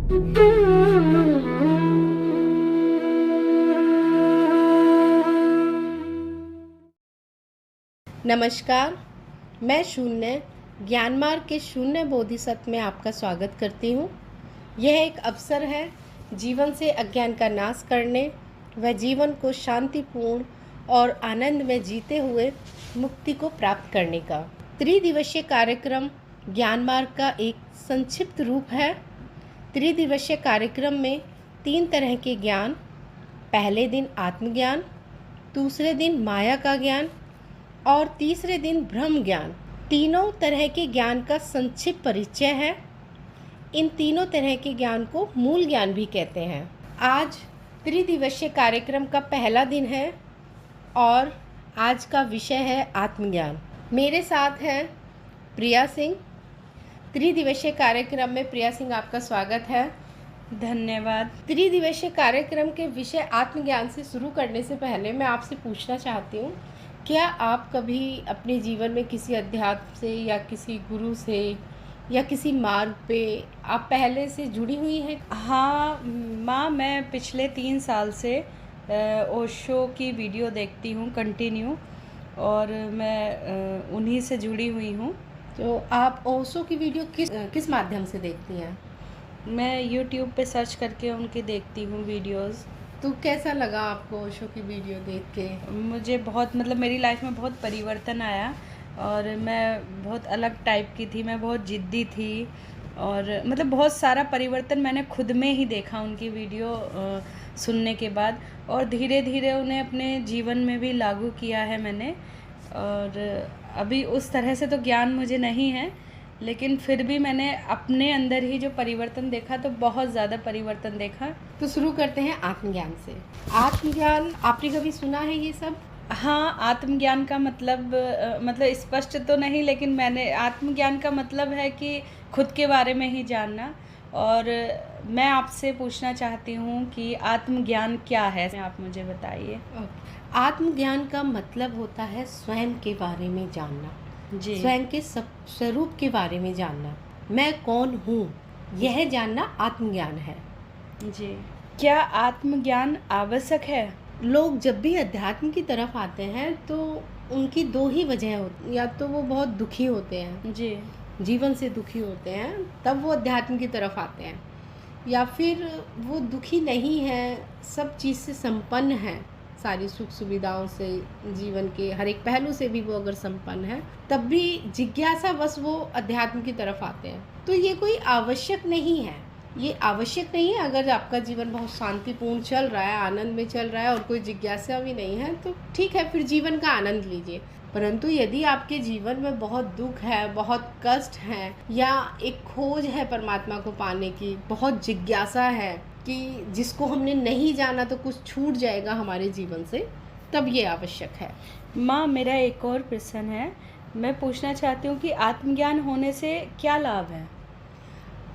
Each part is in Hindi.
नमस्कार, मैं शून्य ज्ञान मार्ग के शून्य बोधिसत्व में आपका स्वागत करती हूँ। यह एक अवसर है जीवन से अज्ञान का नाश करने व जीवन को शांतिपूर्ण और आनंद में जीते हुए मुक्ति को प्राप्त करने का। त्रिदिवसीय कार्यक्रम ज्ञान मार्ग का एक संक्षिप्त रूप है। त्रिदिवसीय कार्यक्रम में 3 तरह के ज्ञान, पहले दिन आत्मज्ञान, दूसरे दिन माया का ज्ञान और तीसरे दिन ब्रह्म ज्ञान, तीनों तरह के ज्ञान का संक्षिप्त परिचय है। इन तीनों तरह के ज्ञान को मूल ज्ञान भी कहते हैं। आज त्रिदिवसीय कार्यक्रम का पहला दिन है और आज का विषय है आत्मज्ञान। मेरे साथ हैं प्रिया सिंह। त्रिदिवसीय कार्यक्रम में प्रिया सिंह, आपका स्वागत है। धन्यवाद। त्रिदिवसीय कार्यक्रम के विषय आत्मज्ञान से शुरू करने से पहले मैं आपसे पूछना चाहती हूँ, क्या आप कभी अपने जीवन में किसी अध्यात्म से या किसी गुरु से या किसी मार्ग पे आप पहले से जुड़ी हुई हैं? हाँ माँ, मैं पिछले 3 साल से ओशो की वीडियो देखती हूँ कंटिन्यू, और मैं उन्हीं से जुड़ी हुई हूँ। तो आप ओशो की वीडियो किस माध्यम से देखती हैं? मैं यूट्यूब पे सर्च करके उनकी देखती हूँ वीडियोस। तो कैसा लगा आपको ओशो की वीडियो देख के? मुझे बहुत मेरी लाइफ में बहुत परिवर्तन आया, और मैं बहुत अलग टाइप की थी, मैं बहुत ज़िद्दी थी, और बहुत सारा परिवर्तन मैंने खुद में ही देखा उनकी वीडियो सुनने के बाद, और धीरे धीरे उन्हें अपने जीवन में भी लागू किया है मैंने। और अभी उस तरह से तो ज्ञान मुझे नहीं है, लेकिन फिर भी मैंने अपने अंदर ही जो परिवर्तन देखा, तो बहुत ज़्यादा परिवर्तन देखा। तो शुरू करते हैं आत्मज्ञान से। आत्मज्ञान आपने कभी सुना है ये सब? हाँ, आत्मज्ञान का मतलब स्पष्ट तो नहीं, लेकिन मैंने आत्मज्ञान का मतलब है कि खुद के बारे में ही जानना। और मैं आपसे पूछना चाहती हूँ कि आत्मज्ञान क्या है, आप मुझे बताइए। आत्मज्ञान का मतलब होता है स्वयं के बारे में जानना, जी। स्वयं के स्वरूप के बारे में जानना, मैं कौन हूँ, यह जानना आत्मज्ञान है। जी। क्या आत्मज्ञान आवश्यक है? लोग जब भी अध्यात्म की तरफ आते हैं तो उनकी 2 ही वजह होती, या तो वो बहुत दुखी होते हैं, जी, जीवन से दुखी होते हैं, तब वो अध्यात्म की तरफ आते हैं, या फिर वो दुखी नहीं है, सब चीज़ से संपन्न है, सारी सुख सुविधाओं से, जीवन के हर एक पहलू से भी वो अगर संपन्न है, तब भी जिज्ञासा बस वो अध्यात्म की तरफ आते हैं। तो ये कोई आवश्यक नहीं है, ये आवश्यक नहीं है। अगर आपका जीवन बहुत शांतिपूर्ण चल रहा है, आनंद में चल रहा है और कोई जिज्ञासा भी नहीं है, तो ठीक है, फिर जीवन का आनंद लीजिए। परंतु यदि आपके जीवन में बहुत दुख है, बहुत कष्ट है, या एक खोज है परमात्मा को पाने की, बहुत जिज्ञासा है कि जिसको हमने नहीं जाना तो कुछ छूट जाएगा हमारे जीवन से, तब ये आवश्यक है। माँ, मेरा एक और प्रश्न है। मैं पूछना चाहती हूँ कि आत्मज्ञान होने से क्या लाभ है?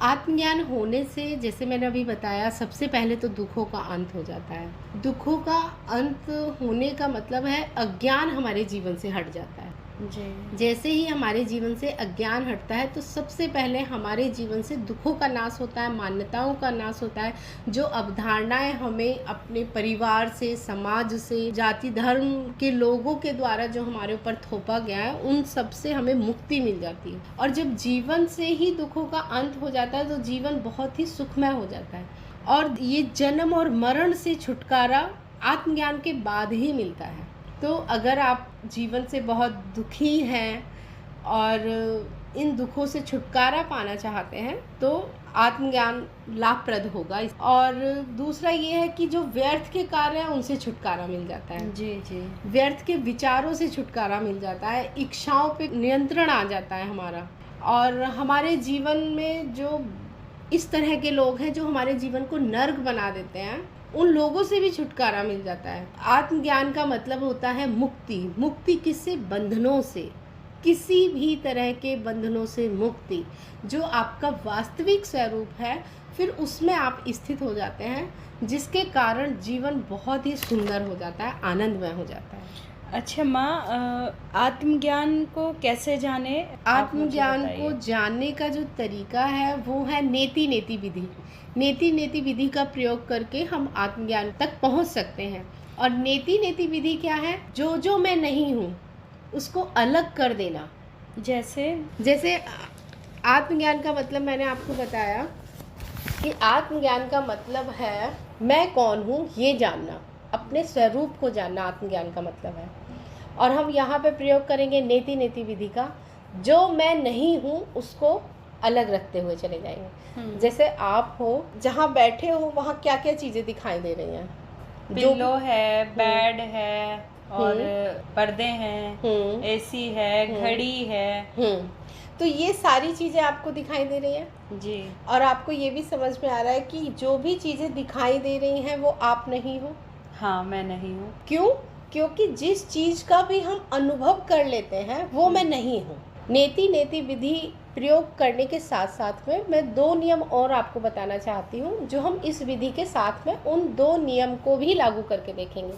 आत्मज्ञान होने से, जैसे मैंने अभी बताया, सबसे पहले तो दुखों का अंत हो जाता है। दुखों का अंत होने का मतलब है अज्ञान हमारे जीवन से हट जाता है। जी। जैसे ही हमारे जीवन से अज्ञान हटता है, तो सबसे पहले हमारे जीवन से दुखों का नाश होता है, मान्यताओं का नाश होता है। जो अवधारणाएं हमें अपने परिवार से, समाज से, जाति धर्म के लोगों के द्वारा जो हमारे ऊपर थोपा गया है, उन सब से हमें मुक्ति मिल जाती है। और जब जीवन से ही दुखों का अंत हो जाता है, तो जीवन बहुत ही सुखमय हो जाता है। और ये जन्म और मरण से छुटकारा आत्मज्ञान के बाद ही मिलता है। तो अगर आप जीवन से बहुत दुखी हैं और इन दुखों से छुटकारा पाना चाहते हैं, तो आत्मज्ञान लाभप्रद होगा। और दूसरा ये है कि जो व्यर्थ के कार्य हैं, उनसे छुटकारा मिल जाता है। जी जी। व्यर्थ के विचारों से छुटकारा मिल जाता है, इच्छाओं पे नियंत्रण आ जाता है हमारा। और हमारे जीवन में जो इस तरह के लोग हैं जो हमारे जीवन को नर्क बना देते हैं, उन लोगों से भी छुटकारा मिल जाता है। आत्मज्ञान का मतलब होता है मुक्ति। मुक्ति किससे? बंधनों से, किसी भी तरह के बंधनों से मुक्ति। जो आपका वास्तविक स्वरूप है, फिर उसमें आप स्थित हो जाते हैं, जिसके कारण जीवन बहुत ही सुंदर हो जाता है, आनंदमय हो जाता है। अच्छा माँ, आत्मज्ञान को कैसे जाने? आप मुझे आत्मज्ञान बताइए। को जानने का जो तरीका है वो है नेति नेति विधि। नेति नेति विधि का प्रयोग करके हम आत्मज्ञान तक पहुंच सकते हैं। और नेति नेति विधि क्या है? जो जो मैं नहीं हूँ उसको अलग कर देना। जैसे आत्मज्ञान का मतलब मैंने आपको बताया कि आत्मज्ञान का मतलब है मैं कौन हूँ ये जानना, अपने स्वरूप को जानना आत्मज्ञान का मतलब है। और हम यहाँ पे प्रयोग करेंगे नेति नेति विधि का। जो मैं नहीं हूँ उसको अलग रखते हुए चले जाएंगे। जैसे आप हो, जहाँ बैठे हो वहाँ क्या क्या चीज़ें दिखाई दे रही हैं? पिल्लो है, बेड है, और पर्दे हैं, एसी है, घड़ी है। तो ये सारी चीज़ें आपको दिखाई दे रही हैं जी। और आपको ये भी समझ में आ रहा है कि जो भी चीज़ें दिखाई दे रही हैं वो आप नहीं हो। हाँ, मैं नहीं हूँ। क्यों? क्योंकि जिस चीज़ का भी हम अनुभव कर लेते हैं वो मैं नहीं हूँ। नेति नेति विधि प्रयोग करने के साथ साथ में मैं 2 नियम और आपको बताना चाहती हूँ, जो हम इस विधि के साथ में उन 2 नियम को भी लागू करके देखेंगे।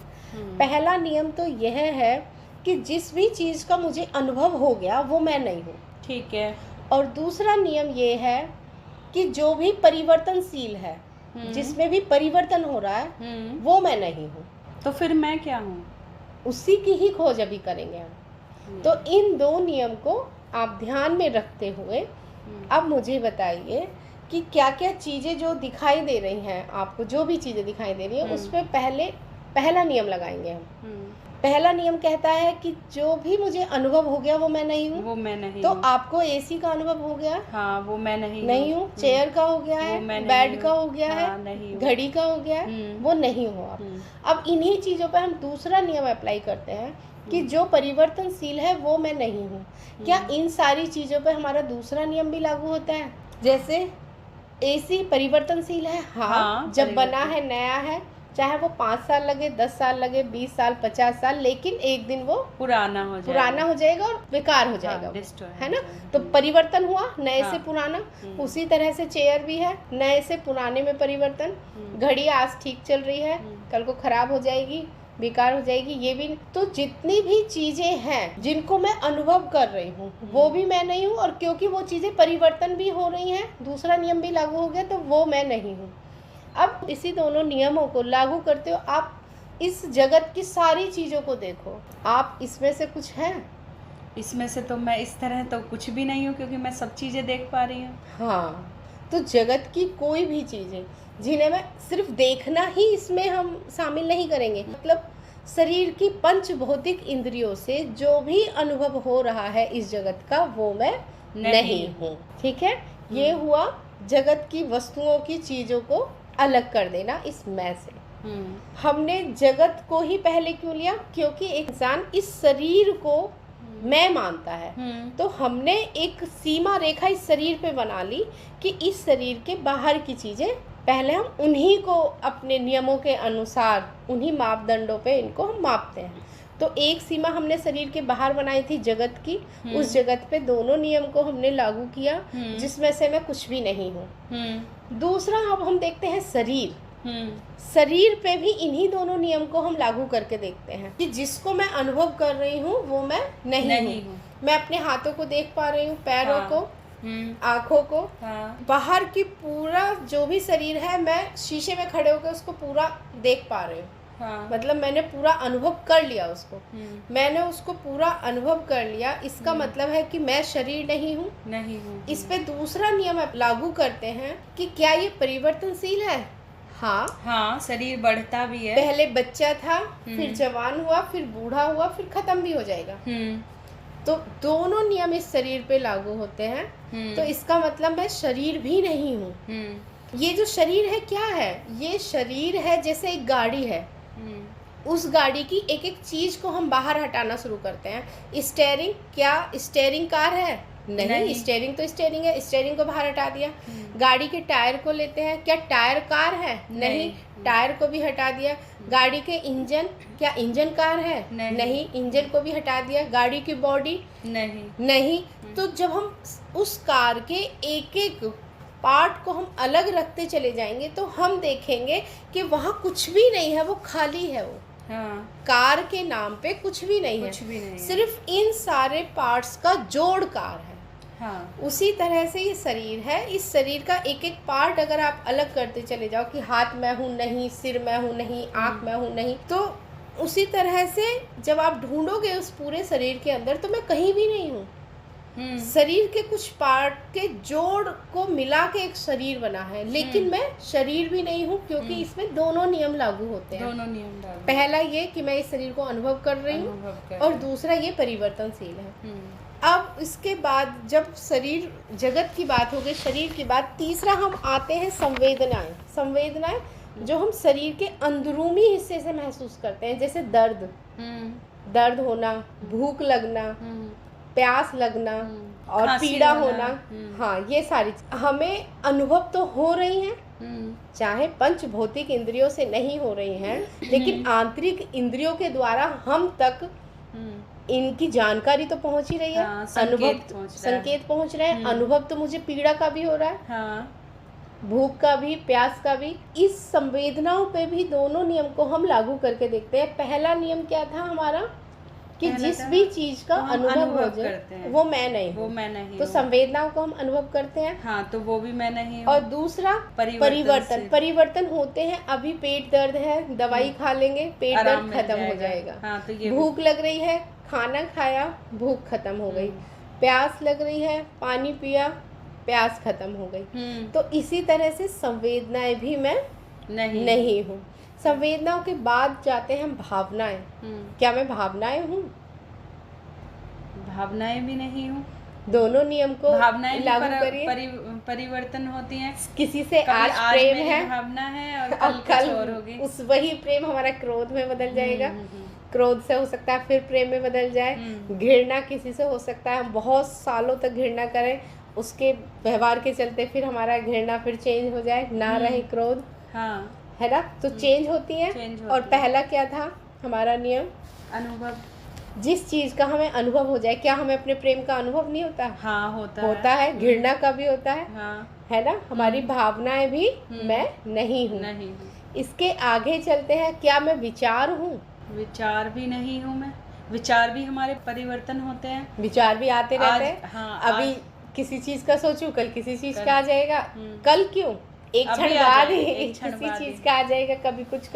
पहला नियम तो यह है कि जिस भी चीज़ का मुझे अनुभव हो गया वो मैं नहीं हूँ। ठीक है। और दूसरा नियम ये है कि जो भी परिवर्तनशील है, जिसमें भी परिवर्तन हो रहा है वो मैं नहीं हूँ। तो फिर मैं क्या हूँ? उसी की ही खोज अभी करेंगे हम। तो इन 2 नियम को आप ध्यान में रखते हुए अब मुझे बताइए कि क्या क्या चीज़ें जो दिखाई दे रही हैं आपको, जो भी चीज़ें दिखाई दे रही हैं उसमें पहला नियम लगाएंगे हम। पहला नियम कहता है कि जो भी मुझे अनुभव हो गया वो मैं नहीं हूँ। वो मैं नहीं तो हूँ। आपको एसी का अनुभव हो गया? हाँ, वो मैं नहीं हूँ। चेयर का हो गया है, बेड का हो गया है, नहीं घड़ी का हो गया है, वो नहीं हो आप। अब इन्हीं चीज़ों पर हम दूसरा नियम अप्लाई करते हैं कि जो परिवर्तनशील है वो मैं नहीं हूँ। क्या इन सारी चीज़ों पर हमारा दूसरा नियम भी लागू होता है? जैसे एसी परिवर्तनशील है। हाँ, जब बना है, नया है, चाहे वो 5 साल लगे, 10 साल लगे, 20 साल, 50 साल, लेकिन एक दिन वो पुराना हो जाएगा और बेकार हो जाएगा। हाँ, है ना? तो परिवर्तन हुआ, नए से पुराना। उसी तरह से चेयर भी है, नए से पुराने में परिवर्तन। घड़ी आज ठीक चल रही है, कल को खराब हो जाएगी, बेकार हो जाएगी, ये भी। तो जितनी भी चीज़ें हैं जिनको मैं अनुभव कर रही हूँ वो भी मैं नहीं हूँ। और क्योंकि वो चीज़ें परिवर्तन भी हो रही हैं, दूसरा नियम भी लागू हो गया, तो वो मैं नहीं हूँ। अब इसी दोनों नियमों को लागू करते हो आप इस जगत की सारी चीज़ों को देखो। आप इसमें से कुछ हैं? इसमें से तो मैं इस तरह तो कुछ भी नहीं हूँ, क्योंकि मैं सब चीज़ें देख पा रही हूँ। हाँ, तो जगत की कोई भी चीज़ें जिन्हें मैं सिर्फ देखना ही इसमें हम शामिल नहीं करेंगे। मतलब शरीर की 5 भौतिक इंद्रियों से जो भी अनुभव हो रहा है इस जगत का वो मैं नहीं हूँ। ठीक है? ये हुआ जगत की वस्तुओं की चीज़ों को अलग कर देना इस मैं से। हमने जगत को ही पहले क्यों लिया? क्योंकि एक इंसान इस शरीर को मैं मानता है। तो हमने एक सीमा रेखा इस शरीर पे बना ली कि इस शरीर के बाहर की चीज़ें पहले हम उन्हीं को अपने नियमों के अनुसार, उन्हीं मापदंडों पे इनको हम मापते हैं। तो एक सीमा हमने शरीर के बाहर बनाई थी जगत की। उस जगत पे दोनों नियम को हमने लागू किया, जिसमें से मैं कुछ भी नहीं हूँ। दूसरा अब हम देखते हैं शरीर। शरीर पे भी इन्हीं दोनों नियम को हम लागू करके देखते हैं कि जिसको मैं अनुभव कर रही हूँ वो मैं नहीं हूँ। मैं अपने हाथों को देख पा रही हूँ, पैरों को, आँखों को, बाहर की पूरा जो भी शरीर है मैं शीशे में खड़े होकर उसको पूरा देख पा रही हूँ। मतलब मैंने पूरा अनुभव कर लिया उसको। मैंने उसको पूरा अनुभव कर लिया, इसका मतलब है कि मैं शरीर नहीं हूँ। इस पे दूसरा नियम लागू करते हैं कि क्या ये परिवर्तनशील है? हाँ, शरीर बढ़ता भी है। पहले बच्चा था, फिर जवान हुआ, फिर बूढ़ा हुआ, फिर खत्म भी हो जाएगा। तो दोनों नियम इस शरीर पे लागू होते हैं। तो इसका मतलब मैं शरीर भी नहीं हूँ। ये जो शरीर है क्या है? ये शरीर है जैसे एक गाड़ी है। उस गाड़ी की एक एक चीज को हम बाहर हटाना शुरू करते हैं। स्टेयरिंग, क्या स्टेयरिंग कार है? नहीं। स्टेयरिंग तो स्टेयरिंग है, स्टेयरिंग को बाहर हटा दिया। गाड़ी के टायर को लेते हैं, क्या टायर कार है? नहीं। टायर को भी हटा दिया। गाड़ी के इंजन, क्या इंजन कार है? नहीं। इंजन को भी हटा दिया। गाड़ी की बॉडी? नहीं। तो जब हम उस कार के एक एक पार्ट को हम अलग रखते चले जाएंगे तो हम देखेंगे कि वहाँ कुछ भी नहीं है, वो खाली है। वो हाँ, कार के नाम पे कुछ भी नहीं है, कुछ भी नहीं है। सिर्फ इन सारे पार्ट्स का जोड़ कार है। हाँ, उसी तरह से ये शरीर है, इस शरीर का एक एक पार्ट अगर आप अलग करते चले जाओ कि हाथ मैं हूँ नहीं, सिर मैं हूँ नहीं, आँख मैं हूँ नहीं, तो उसी तरह से जब आप ढूंढोगे उस पूरे शरीर के अंदर तो मैं कहीं भी नहीं हूँ। शरीर के कुछ पार्ट के जोड़ को मिला के एक शरीर बना है, लेकिन मैं शरीर भी नहीं हूँ, क्योंकि इसमें दोनों नियम लागू होते हैं। दोनों नियम लागू। पहला ये कि मैं इस शरीर को अनुभव कर रही हूँ, अनुभव कर और रही हूँ। दूसरा ये परिवर्तनशील है। अब इसके बाद जब शरीर जगत की बात हो गई, शरीर की बात, तीसरा हम आते हैं संवेदनाएं। संवेदनाएं जो हम शरीर के अंदरूनी हिस्से से महसूस करते हैं, जैसे दर्द, दर्द होना, भूख लगना, प्यास लगना और खांसी पीड़ा होना। होना। हाँ, ये सारी हमें अनुभव तो हो रही हैं, चाहे पंच भौतिक इंद्रियों से नहीं हो रही हैं, लेकिन आंतरिक इंद्रियों के द्वारा हम तक इनकी जानकारी तो पहुंच ही रही है। हाँ, संकेत पहुंच रहे हैं। अनुभव तो मुझे पीड़ा का भी हो रहा है, हाँ, भूख का भी, प्यास का भी। इस संवेदनाओं पे भी दोनों नियम को हम लागू करके देखते हैं। पहला नियम क्या था हमारा कि जिस भी चीज का अनुभव हो जाए वो मैं नहीं हूँ, वो मैं नहीं तो हूँ। संवेदनाओं को हम अनुभव करते हैं। हाँ, तो वो भी मैं नहीं हूँ। और दूसरा परिवर्तन होते हैं। अभी पेट दर्द है, दवाई खा लेंगे, पेट दर्द खत्म हो जाएगा। हाँ, तो ये भूख लग रही है, खाना खाया, भूख खत्म हो गई। प्यास लग रही है, पानी पिया, प्यास खत्म हो गई। तो इसी तरह से संवेदनाएं भी मैं नहीं हूँ। संवेदनाओं के बाद जाते हैं हम भावनाएं। क्या मैं भावनाएं हूँ? भावनाएं भी नहीं हूँ। दोनों नियम को भावनाएं लागू करिए। परिवर्तन होती हैं। किसी से आज प्रेम मेरी है, भावना है और और कल कुछ और होगी। उस वही प्रेम हमारा क्रोध में बदल जाएगा। क्रोध से हो सकता है फिर प्रेम में बदल जाए। घृणा किसी से हो सकता है हम बहुत सालों तक घृणा करें, उसके व्यवहार के चलते फिर हमारा घृणा फिर चेंज हो जाए, ना रहे क्रोध। हाँ, है ना? तो चेंज होती है। और पहला क्या था हमारा नियम? अनुभव। जिस चीज का हमें अनुभव हो जाए। क्या हमें अपने प्रेम का अनुभव नहीं होता? हाँ, होता है। घृणा का भी होता है। हाँ, है ना? हमारी भावनाएं भी मैं नहीं हूँ। इसके आगे चलते हैं। क्या मैं विचार हूँ? विचार भी नहीं हूँ मैं। विचार भी हमारे परिवर्तन होते हैं। विचार भी आते रहते हैं। हाँ, अभी किसी चीज का सोचूं, कल किसी चीज का आ जाएगा। कल क्यों? एक क्षण अभी बाद जाए, ही एक क्षण किसी बाद चीज ही। का आ जाएगा। कभी कुछ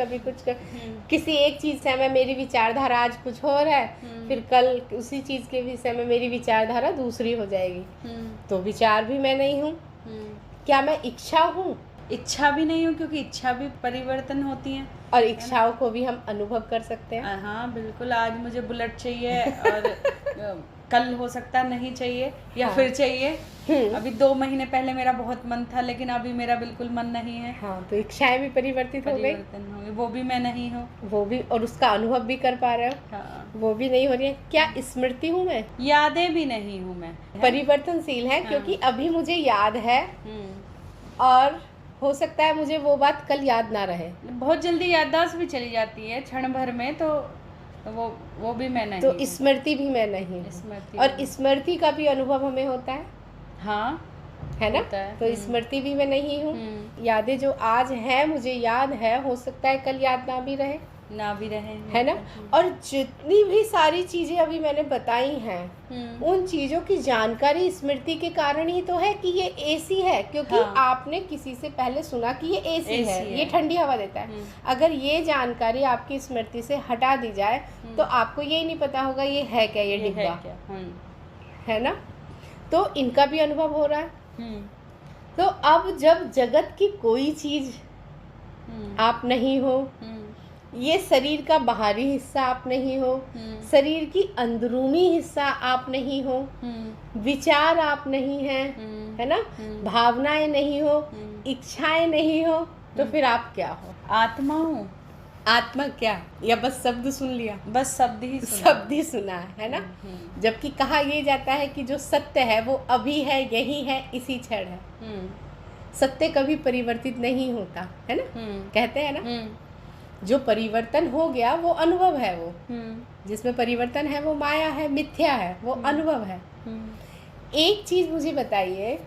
किसी एक चीज से मैं, मेरी विचारधारा आज कुछ हो रहा है, फिर कल उसी चीज के विषय में मेरी विचारधारा दूसरी हो जाएगी। तो विचार भी मैं नहीं हूँ। क्या मैं इच्छा हूँ? इच्छा भी नहीं हूँ, क्योंकि इच्छा भी परिवर्तन होती है। और इच्छाओं को भी हम अनुभव कर सकते हैं। हाँ, बिल्कुल। आज मुझे बुलेट चाहिए और कल हो सकता नहीं चाहिए या हाँ। फिर चाहिए। अभी 2 महीने पहले मेरा बहुत मन था, लेकिन अभी मेरा बिल्कुल मन नहीं है। हाँ, तो इच्छाएं भी परिवर्तित हो गई। वो भी मैं नहीं हूँ। वो भी, और उसका अनुभव भी कर पा रहे हो। हाँ, वो भी नहीं हो रही है। क्या स्मृति हूँ मैं? यादें भी नहीं हूँ मैं। परिवर्तनशील है, क्योंकि अभी मुझे याद है और हो सकता है मुझे वो बात कल याद ना रहे। बहुत जल्दी याददाश्त भी चली जाती है क्षण भर में, तो वो भी मैं नहीं। तो स्मृति भी मैं नहीं हूँ। और स्मृति का भी अनुभव हमें होता है। हाँ, है ना? तो स्मृति भी मैं नहीं हूँ। यादें जो आज है, मुझे याद है, हो सकता है कल याद ना भी रहे। है ना? और जितनी भी सारी चीजें अभी मैंने बताई हैं, उन चीजों की जानकारी स्मृति के कारण ही तो है कि ये एसी है, क्योंकि आपने किसी से पहले सुना कि ये एसी है, ये ठंडी हवा देता है। अगर ये जानकारी आपकी स्मृति से हटा दी जाए तो आपको ये नहीं पता होगा ये है क्या, ये डिब्बा है ना? तो इनका भी अनुभव हो रहा है। तो अब जब जगत की कोई चीज आप नहीं हो, ये शरीर का बाहरी हिस्सा आप नहीं हो, शरीर की अंदरूनी हिस्सा आप नहीं हो, विचार आप नहीं हैं, है ना? भावनाएं नहीं हो, इच्छाएं नहीं हो, तो फिर आप क्या हो? आत्मा हूँ। आत्मा क्या? या बस शब्द सुन लिया? बस शब्द ही सुना है ना? जबकि कहा यह जाता है कि जो सत्य है वो अभी है, यही है, इसी क्षण है। सत्य कभी परिवर्तित नहीं होता, है ना? कहते हैं ना, जो परिवर्तन हो गया वो अनुभव है। वो जिसमें परिवर्तन है वो माया है, मिथ्या है, वो अनुभव है। एक चीज मुझे बताइए,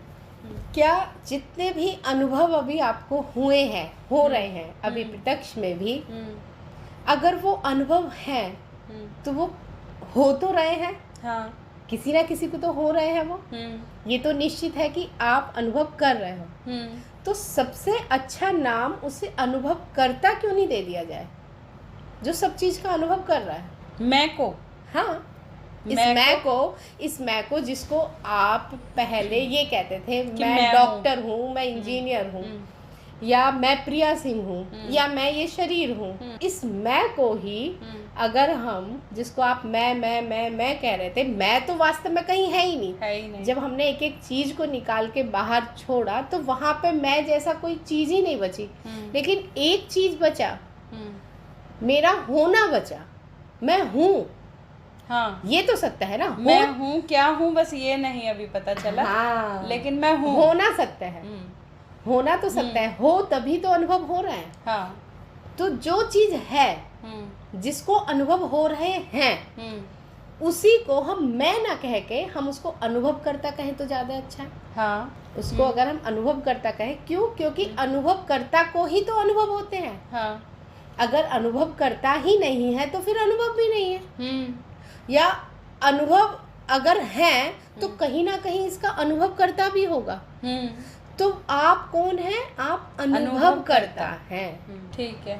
क्या जितने भी अनुभव अभी आपको हुए हैं, हो रहे हैं अभी प्रत्यक्ष में भी, अगर वो अनुभव है तो वो हो तो रहे हैं, हाँ। किसी ना किसी को तो हो रहे हैं वो, ये तो निश्चित है कि आप अनुभव कर रहे हो। तो सबसे अच्छा नाम उसे अनुभव करता क्यों नहीं दे दिया जाए, जो सब चीज का अनुभव कर रहा है। मैं को, हाँ, इस मैं को जिसको आप पहले ये कहते थे मैं डॉक्टर हूँ, मैं इंजीनियर हूँ, या मैं प्रिया सिंह हूँ, या मैं ये शरीर हूँ, इस मैं को ही अगर हम, जिसको आप मैं कह रहे थे, मैं तो वास्तव में कहीं है ही नहीं। जब हमने एक एक चीज को निकाल के बाहर छोड़ा तो वहां पे मैं जैसा कोई चीज ही नहीं बची, लेकिन एक चीज बचा, मेरा होना बचा, मैं हूँ। हाँ, ये तो सत्य है ना, मैं हूँ, क्या हूँ बस ये नहीं अभी पता चला। हाँ, लेकिन मैं हूँ, होना सत्य है, होना तो सत्य है, हो तभी तो अनुभव हो रहा है। हाँ, तो जो चीज है, जिसको अनुभव हो रहे हैं, उसी को हम मैं ना कह के हम उसको अनुभव करता कहें तो ज्यादा अच्छा है। हाँ, उसको अगर हम अनुभव करता कहें, क्यों? क्योंकि अनुभव करता को ही तो अनुभव होते हैं। हाँ, अगर अनुभव करता ही नहीं है तो फिर अनुभव भी नहीं है, या अनुभव अगर है तो कहीं ना कहीं इसका अनुभव करता भी होगा। तो आप कौन है? आप अनुभव करता है। ठीक है,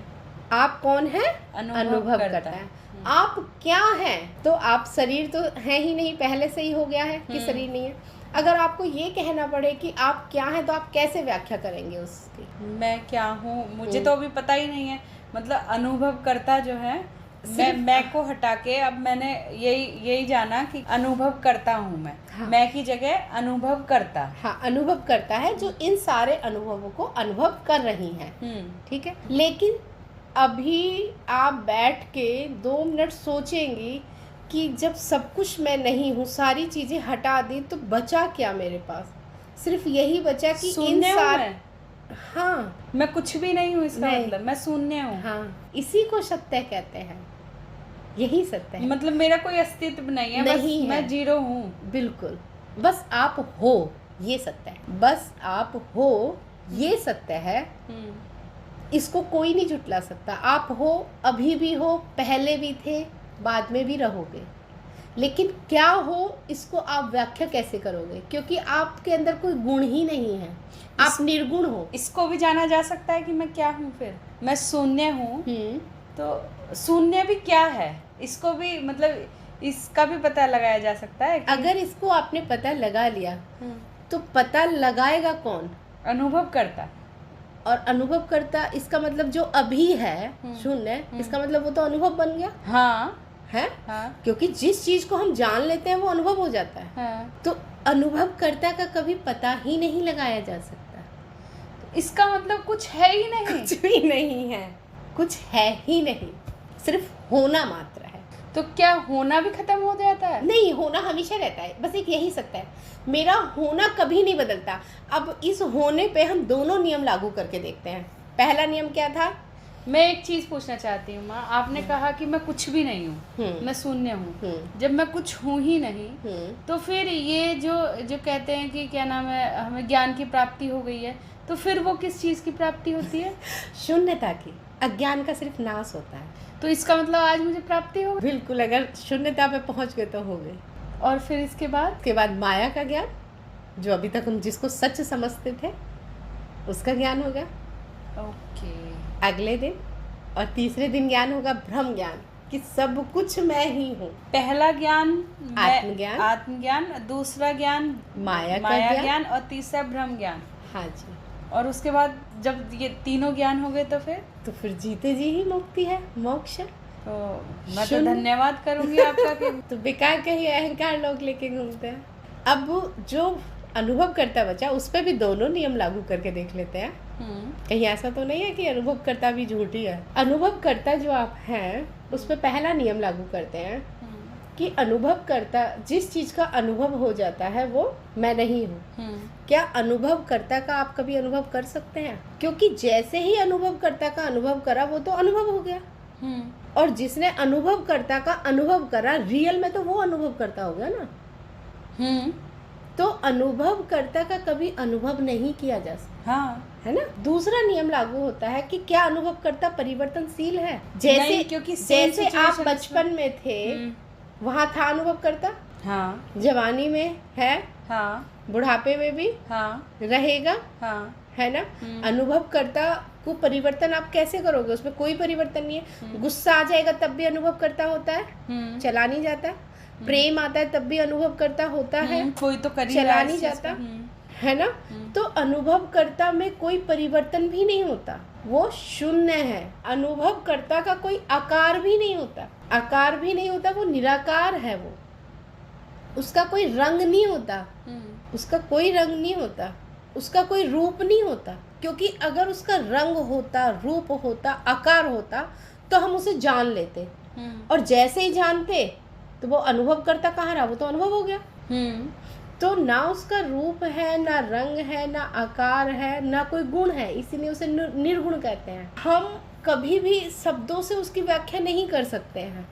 आप कौन है? अनुभव करता है। आप क्या है? तो आप शरीर तो है ही नहीं, पहले से ही हो गया है कि शरीर नहीं है। अगर आपको ये कहना पड़े कि आप क्या हैं, तो आप कैसे व्याख्या करेंगे उसकी? मैं क्या हूँ मुझे तो अभी पता ही नहीं है। मतलब अनुभव करता जो है, मैं को हटा के अब मैंने यही जाना कि अनुभव करता हूँ मैं। हाँ। मैं की जगह अनुभव करता। हाँ, अनुभव करता है जो इन सारे अनुभवों को अनुभव कर रही हैं। ठीक है, लेकिन अभी आप बैठ के 2 मिनट सोचेंगी कि जब सब कुछ मैं नहीं हूँ, सारी चीजें हटा दी, तो बचा क्या मेरे पास? सिर्फ यही बचा कि इन सारे, हाँ, मैं कुछ भी नहीं हूँ, इसका मतलब मैं शून्य हूँ। हाँ, इसी को सत्य कहते हैं, यही सत्य है। मतलब मेरा कोई अस्तित्व नहीं है, नहीं बस है। मैं जीरो हूँ। बिल्कुल, बस आप हो, ये सत्य है। बस आप हो, ये सत्य है। इसको कोई नहीं झुटला सकता। आप हो, अभी भी हो, पहले भी थे, बाद में भी रहोगे। लेकिन क्या हो, इसको आप व्याख्या कैसे करोगे? क्योंकि आपके अंदर कोई गुण ही नहीं है, आप निर्गुण हो। इसको भी जाना जा सकता है कि मैं क्या हूँ। फिर मैं शून्य हूँ, तो शून्य भी क्या है, इसको भी मतलब इसका भी पता लगाया जा सकता है कि अगर इसको आपने पता लगा लिया तो पता लगाएगा कौन? अनुभव करता। और अनुभव करता, इसका मतलब जो अभी है शून्य, इसका मतलब वो तो अनुभव बन गया। हाँ है। हाँ। क्योंकि जिस चीज को हम जान लेते हैं वो अनुभव हो जाता है। हाँ। तो अनुभव करता का कभी पता ही नहीं लगाया जा सकता। तो इसका मतलब कुछ है ही नहीं। कुछ भी नहीं है, कुछ है ही नहीं, सिर्फ होना मात्र है। तो क्या होना भी खत्म हो जाता है? नहीं, होना हमेशा रहता है। बस एक यही सत्य है, मेरा होना कभी नहीं बदलता। अब इस होने पे हम दोनों नियम लागू करके देखते हैं। पहला नियम क्या था? मैं एक चीज पूछना चाहती हूँ माँ, आपने कहा कि मैं कुछ भी नहीं हूँ, मैं शून्य हूँ। जब मैं कुछ हूँ ही नहीं, तो फिर ये जो कहते हैं कि क्या नाम है, हमें ज्ञान की प्राप्ति हो गई है, तो फिर वो किस चीज की प्राप्ति होती है? शून्यता की। अज्ञान का सिर्फ नाश होता है। तो इसका मतलब आज मुझे प्राप्ति हो गई? बिल्कुल, अगर शून्यता पे पहुंच गए तो हो गए। और फिर इसके बाद माया का ज्ञान, जो अभी तक हम जिसको सच समझते थे, उसका ज्ञान होगा। ओके। अगले दिन और तीसरे दिन ज्ञान होगा ब्रह्म ज्ञान, कि सब कुछ मैं ही हूँ। पहला ज्ञान आत्मज्ञान, दूसरा ज्ञान माया ज्ञान, और तीसरा ब्रह्म ज्ञान। हाँ जी। और उसके बाद जब ये तीनों ज्ञान हो गए तो फिर जीते जी ही मुक्ति है, मोक्ष। तो मैं तो धन्यवाद करूंगी आपका कि तो बेकार के ही अहंकार लोग लेके घूमते हैं। अब जो अनुभव करता बचा, उस पर भी दोनों नियम लागू करके देख लेते हैं। कहीं ऐसा तो नहीं है कि अनुभव करता भी झूठी है। अनुभव करता जो आप हैं, उस पर पहला नियम लागू करते हैं कि अनुभव करता, जिस चीज का अनुभव हो जाता है वो मैं नहीं हूँ। क्या अनुभव करता का आप कभी अनुभव कर सकते हैं? क्योंकि जैसे ही अनुभव करता का अनुभव करा, वो तो अनुभव हो गया। और जिसने अनुभव करता का अनुभव करा, रियल में तो वो अनुभव करता हो गया ना। तो अनुभवकर्ता का कभी अनुभव नहीं किया जा सकता, हाँ है ना। दूसरा नियम लागू होता है कि क्या अनुभवकर्ता परिवर्तनशील है? जैसे नहीं, क्योंकि same जैसे आप situations बचपन में थे, वहाँ था अनुभवकर्ता, हाँ जवानी में है, हाँ बुढ़ापे में भी हाँ रहेगा, हाँ है ना। अनुभवकर्ता को परिवर्तन आप कैसे करोगे? उसमें कोई परिवर्तन नहीं है। गुस्सा आ जाएगा तब भी अनुभवकर्ता होता है, चला नहीं जाता। प्रेम आता है तब भी अनुभवकर्ता होता है, कोई तो कर ही चला रहा है नहीं इस चीज़ जाता, को। है ना। तो अनुभवकर्ता में कोई परिवर्तन भी नहीं होता, वो शून्य है। अनुभवकर्ता का कोई आकार भी नहीं होता, आकार भी नहीं होता, वो निराकार है। वो उसका कोई रंग नहीं होता, उसका कोई रंग नहीं होता, उसका कोई रूप नहीं होता। क्योंकि अगर उसका रंग होता, रूप होता, आकार होता तो हम उसे जान लेते, और जैसे ही जानते तो वो अनुभवकर्ता कहाँ रहा? वो तो अनुभव हो गया। तो ना उसका रूप है, ना रंग है, ना आकार है, ना कोई गुण है, इसीलिए उसे निर्गुण कहते हैं। हम कभी भी शब्दों से उसकी व्याख्या नहीं कर सकते हैं,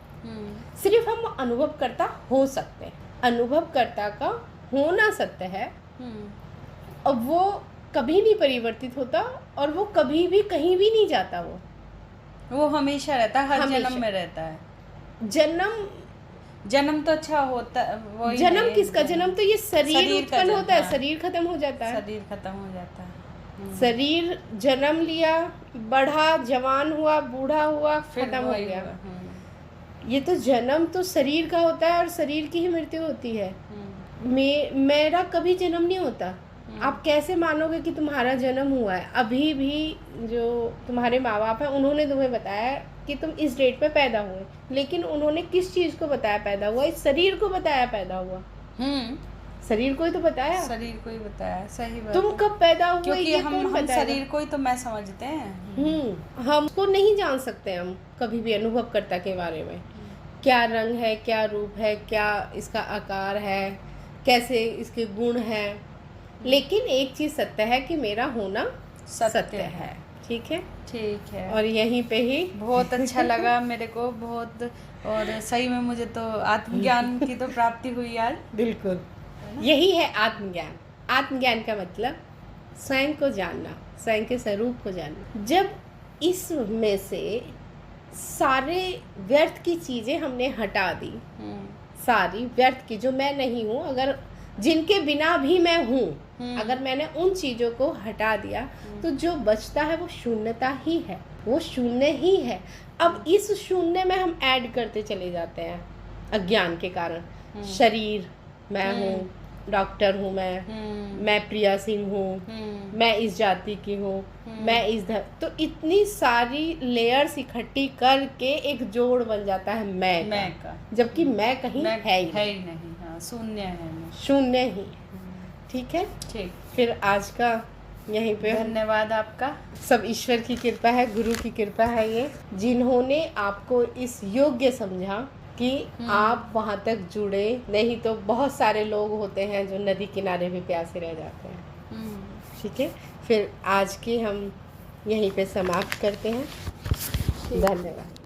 सिर्फ हम अनुभवकर्ता हो सकते हैं। अनुभवकर्ता का होना सत्य है, और वो कभी नहीं परिवर्तित होता, और वो कभी भी कहीं भी नहीं जाता। वो हमेशा रहता है, हर हमेशा। जन्म में रहता है। जन्म तो अच्छा होता, वही जन्म है, किसका? जन्म तो ये शरीर शरीर का उत्पन्न जन्म, होता है, हाँ। शरीर खत्म हो जाता है। शरीर खत्म हो जाता है। शरीर जन्म लिया, बढ़ा, जवान हुआ, बूढ़ा हुआ, फिर खत्म हो वही गया। हुआ। ये तो जन्म तो शरीर का होता है, और शरीर की ही मृत्यु होती है। मेरा कभी जन्म नहीं होता। आप कैसे मानोगे कि तुम्हारा जन्म हुआ है? अभी भी जो तुम्हारे माँ बाप हैं उन्होंने तुम्हें बताया कि तुम इस डेट पे पैदा हुए, लेकिन उन्होंने किस चीज़ को बताया पैदा हुआ? इस शरीर को बताया पैदा हुआ। शरीर को ही तो बताया, शरीर को ही बताया, सही बात तुम है। कब पैदा हुए क्योंकि ये हम कौन बताएगा? शरीर को ही तो मैं समझते हैं। हम उसको नहीं जान सकते हम कभी भी अनुभवकर्ता के बारे में। क्या रंग है, क्या रूप है, क्या इसका आकार है, कैसे इसके गुण हैं। लेकिन एक चीज़ सत्य है कि मेरा होना सत्य है। ठीक है, ठीक है। और यहीं पे ही बहुत अच्छा लगा मेरे को, बहुत। और सही में मुझे तो आत्मज्ञान की तो प्राप्ति हुई आज। बिल्कुल, यही है आत्मज्ञान। आत्मज्ञान का मतलब स्वयं को जानना, स्वयं के स्वरूप को जानना। जब इसमें से सारे व्यर्थ की चीज़ें हमने हटा दी, सारी व्यर्थ की, जो मैं नहीं हूँ, अगर जिनके बिना भी मैं हूँ, अगर मैंने उन चीज़ों को हटा दिया तो जो बचता है वो शून्यता ही है, वो शून्य ही है। अब इस शून्य में हम ऐड करते चले जाते हैं अज्ञान के कारण। शरीर मैं हूँ, डॉक्टर हूँ मैं प्रिया सिंह हूँ, मैं इस जाति की हूँ, मैं इस तो इतनी सारी लेयर्स इकट्ठी करके एक जोड़ बन जाता है मैं का। जबकि मैं कहीं है ही नहीं। हाँ, शून्य है, शून्य ही। ठीक है, ठीक। फिर आज का यहीं पे धन्यवाद आपका। सब ईश्वर की कृपा है, गुरु की कृपा है, ये जिन्होंने आपको इस योग्य समझा कि आप वहाँ तक जुड़े। नहीं तो बहुत सारे लोग होते हैं जो नदी किनारे भी प्यासे रह जाते हैं। ठीक है, फिर आज की हम यहीं पे समाप्त करते हैं। धन्यवाद।